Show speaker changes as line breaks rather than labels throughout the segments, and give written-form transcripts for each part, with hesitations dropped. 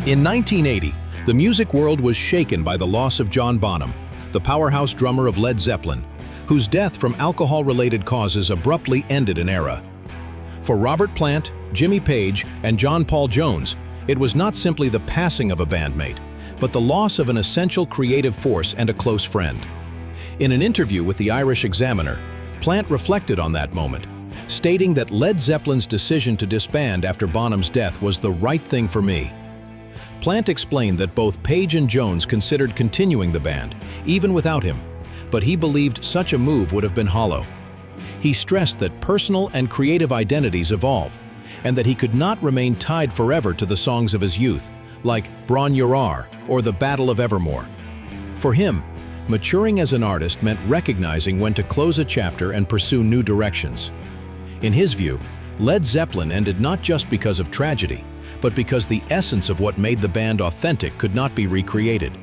In 1980, the music world was shaken by the loss of John Bonham, the powerhouse drummer of Led Zeppelin, whose death from alcohol-related causes abruptly ended an era. For Robert Plant, Jimmy Page, and John Paul Jones, it was not simply the passing of a bandmate, but the loss of an essential creative force and a close friend. In an interview with the Irish Examiner, Plant reflected on that moment, stating that Led Zeppelin's decision to disband after Bonham's death was the right thing for me. Plant explained that both Page and Jones considered continuing the band, even without him, but he believed such a move would have been hollow. He stressed that personal and creative identities evolve, and that he could not remain tied forever to the songs of his youth, like Bron Yurar or The Battle of Evermore. For him, maturing as an artist meant recognizing when to close a chapter and pursue new directions. In his view, Led Zeppelin ended not just because of tragedy, but because the essence of what made the band authentic could not be recreated.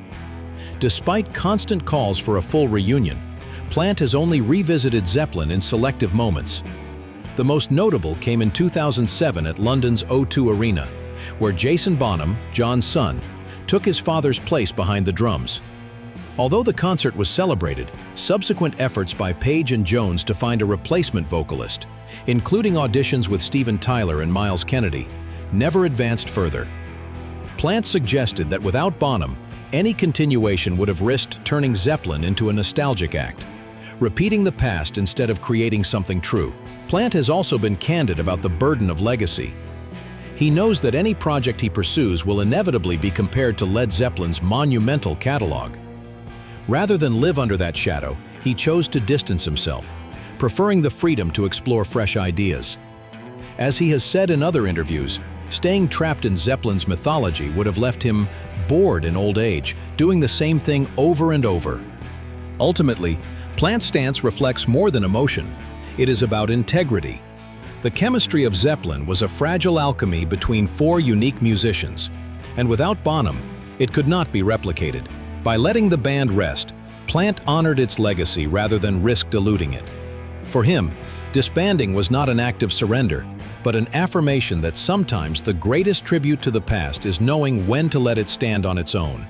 Despite constant calls for a full reunion, Plant has only revisited Zeppelin in selective moments. The most notable came in 2007 at London's O2 Arena, where Jason Bonham, John's son, took his father's place behind the drums. Although the concert was celebrated, subsequent efforts by Page and Jones to find a replacement vocalist, including auditions with Steven Tyler and Miles Kennedy, never advanced further. Plant suggested that without Bonham, any continuation would have risked turning Zeppelin into a nostalgic act, repeating the past instead of creating something true. Plant has also been candid about the burden of legacy. He knows that any project he pursues will inevitably be compared to Led Zeppelin's monumental catalog. Rather than live under that shadow, he chose to distance himself, preferring the freedom to explore fresh ideas. As he has said in other interviews, staying trapped in Zeppelin's mythology would have left him bored in old age, doing the same thing over and over. Ultimately, Plant's stance reflects more than emotion. It is about integrity. The chemistry of Zeppelin was a fragile alchemy between four unique musicians, and without Bonham, it could not be replicated. By letting the band rest, Plant honored its legacy rather than risk diluting it. For him, disbanding was not an act of surrender, but an affirmation that sometimes the greatest tribute to the past is knowing when to let it stand on its own.